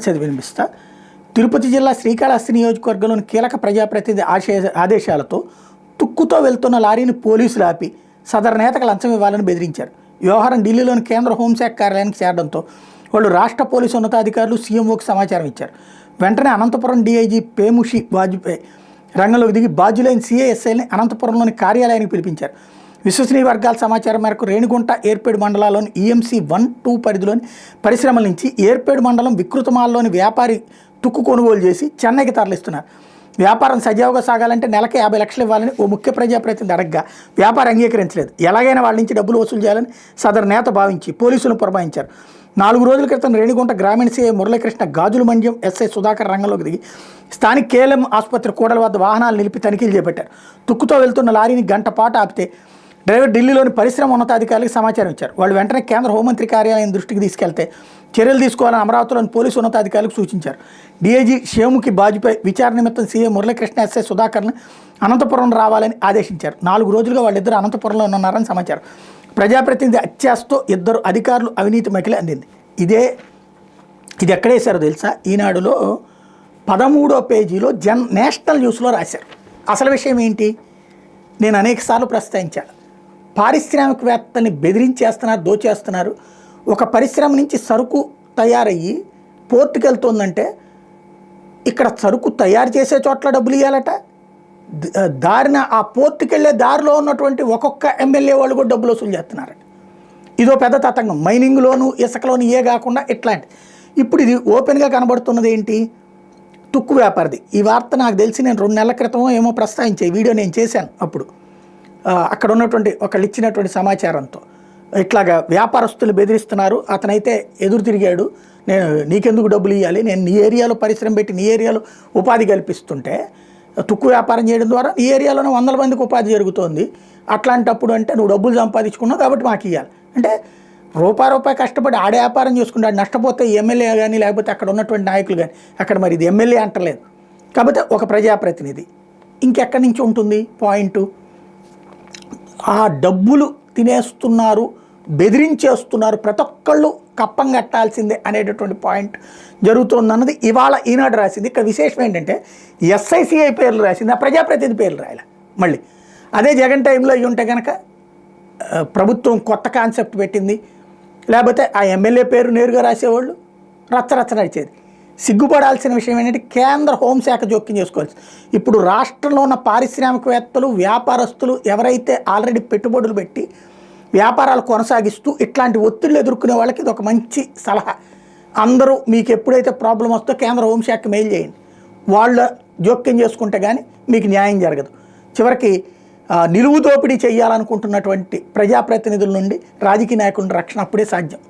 చదివి వినిపిస్తా. తిరుపతి జిల్లా శ్రీకాళహస్తి నియోజకవర్గంలోని కీలక ప్రజాప్రతినిధి ఆదేశాలతో తుక్కుతో వెళ్తున్న లారీని పోలీసులు ఆపి సదరు నేతకు లంచం ఇవ్వాలని బెదిరించారు. వ్యవహారం ఢిల్లీలోని కేంద్ర హోంశాఖ కార్యాలయానికి చేరడంతో వాళ్ళు రాష్ట్ర పోలీసు ఉన్నతాధికారులు సీఎంఓకి సమాచారం ఇచ్చారు. వెంటనే అనంతపురం డీఐజీ పేముషి వాజ్పేయి రంగంలోకి దిగి బాధ్యులైన సిఐఎస్ఐని అనంతపురంలోని కార్యాలయానికి పిలిపించారు. విశ్వసనీయ వర్గాల సమాచారం మేరకు రేణిగుంట ఏర్పేడు మండలాల్లోని ఈఎంసీ 1-2 పరిధిలోని పరిశ్రమల నుంచి ఏర్పేడు మండలం వికృతమాల్లోని వ్యాపారి తుక్కు కొనుగోలు చేసి చెన్నైకి తరలిస్తున్నారు. వ్యాపారం సజావుగా సాగాలంటే నెలకి 50 లక్షలు ఇవ్వాలని ఓ ముఖ్య ప్రజాప్రతినిధి అడగ్గా వ్యాపారం అంగీకరించలేదు. ఎలాగైనా వాళ్ళ నుంచి డబ్బులు వసూలు చేయాలని సదరు నేత భావించి పోలీసులను పురమాయించారు. 4 రోజుల క్రితం రేణిగుంట గ్రామీణ సీఐ మురళీకృష్ణ గాజుల మండ్యం ఎస్ఐ సుధాకర్ రంగంలోకి దిగి స్థానిక కేఎల్ఎం ఆసుపత్రి కూడల వద్ద వాహనాలు నిలిపి తనిఖీలు చేపట్టారు. తుక్కుతో వెళ్తున్న లారీని గంట పాటు ఆపితే డ్రైవర్ ఢిల్లీలోని పరిశ్రమ ఉన్నతాధికారులకు సమాచారం ఇచ్చారు. వాళ్ళు వెంటనే కేంద్ర హోంమంత్రి కార్యాలయం దృష్టికి తీసుకెళ్తే చర్యలు తీసుకోవాలని అమరావతిలోని పోలీసు ఉన్నతాధికారులకు సూచించారు. డీఐజీ షేముకి బాజ్పేయి విచారణ నిమిత్తం సీఎం మురళీకృష్ణ ఎస్ఐ సుధాకర్ని అనంతపురం రావాలని ఆదేశించారు. 4 రోజులుగా వాళ్ళిద్దరు అనంతపురంలో ఉన్నారని సమాచారం. ప్రజాప్రతినిధి అత్యాశతో 2 అధికారులు అవినీతి మకిలి అందింది. ఇది ఎక్కడేశారో తెలుసా? ఈనాడులో 13వ పేజీలో నేషనల్ న్యూస్లో రాశారు. అసలు విషయం ఏంటి? నేను అనేకసార్లు ప్రస్తావించాను. పారిశ్రామికవేత్తల్ని బెదిరించేస్తున్నారు, దోచేస్తున్నారు. ఒక పరిశ్రమ నుంచి సరుకు తయారయ్యి పోర్టుకి వెళ్తుందంటే ఇక్కడ సరుకు తయారు చేసే చోట్ల డబ్బులు ఇవ్వాలట. దారిన ఆ పోర్టుకి వెళ్ళే దారిలో ఉన్నటువంటి ఒక్కొక్క ఎమ్మెల్యే వాళ్ళు కూడా డబ్బులు వసూలు చేస్తున్నారట. ఇదో పెద్ద తతంగం. మైనింగ్లోను ఇసుకలోను కాకుండా ఇట్లాంటి. ఇప్పుడు ఇది ఓపెన్గా కనబడుతున్నది ఏంటి? తుక్కు వ్యాపారిది. ఈ వార్త నాకు తెలిసి నేను 2 నెలల క్రితం ఏమో ప్రస్తావించే వీడియో నేను చేశాను. అప్పుడు అక్కడ ఉన్నటువంటి ఒకళ్ళు ఇచ్చినటువంటి సమాచారంతో ఇట్లాగా వ్యాపారస్తులు బెదిరిస్తున్నారు. అతనైతే ఎదురు తిరిగాడు. నేను నీకెందుకు డబ్బులు ఇవ్వాలి, నేను నీ ఏరియాలో పరిశ్రమ పెట్టి నీ ఏరియాలో ఉపాధి కల్పిస్తుంటే తుక్కు వ్యాపారం చేయడం ద్వారా ఈ ఏరియాలోనే 100 మందికి ఉపాధి జరుగుతోంది. అట్లాంటప్పుడు అంటే నువ్వు డబ్బులు సంపాదించుకున్నావు కాబట్టి మాకు ఇవ్వాలి అంటే రూపాయి కష్టపడి ఆడే వ్యాపారం చేసుకుంటాడు. నష్టపోతే ఎమ్మెల్యే కానీ లేకపోతే అక్కడ ఉన్నటువంటి నాయకులు కానీ అక్కడ మరి ఇది ఎమ్మెల్యే అంటలేదు. కాకపోతే ఒక ప్రజాప్రతినిధి ఇంకెక్కడి నుంచి ఉంటుంది పాయింట్? ఆ డబ్బులు తినేస్తున్నారు, బెదిరించేస్తున్నారు, ప్రతి ఒక్కళ్ళు కప్పం కట్టాల్సిందే అనేటటువంటి పాయింట్ జరుగుతుందన్నది ఇవాళ ఈనాడు రాసింది. ఇక్కడ విశేషం ఏంటంటే ఎస్ఐసిఐ పేర్లు రాసింది, ఆ ప్రజాప్రతినిధి పేర్లు రాయాలి. మళ్ళీ అదే జగన్ టైంలో అయ్యి ఉంటే కనుక ప్రభుత్వం కొత్త కాన్సెప్ట్ పెట్టింది, లేకపోతే ఆ ఎమ్మెల్యే పేరు నేరుగా రాసేవాళ్ళు, రచ్చరచ్చ నడిచేది. సిగ్గుపడాల్సిన విషయం ఏంటంటే కేంద్ర హోంశాఖ జోక్యం చేసుకోవాల్సి. ఇప్పుడు రాష్ట్రంలో ఉన్న పారిశ్రామికవేత్తలు, వ్యాపారస్తులు ఎవరైతే ఆల్రెడీ పెట్టుబడులు పెట్టి వ్యాపారాలు కొనసాగిస్తూ ఇట్లాంటి ఒత్తిళ్ళు ఎదుర్కొనే వాళ్ళకి ఇది ఒక మంచి సలహా. అందరూ మీకు ఎప్పుడైతే ప్రాబ్లం వస్తుందో కేంద్ర హోంశాఖకి మెయిల్ చేయండి. వాళ్ళ జోక్యం చేసుకుంటే కానీ మీకు న్యాయం జరగదు. చివరికి నిలువు దోపిడీ చేయాలనుకుంటున్నటువంటి ప్రజాప్రతినిధుల నుండి రాజకీయ నాయకుల రక్షణ అప్పుడే సాధ్యం.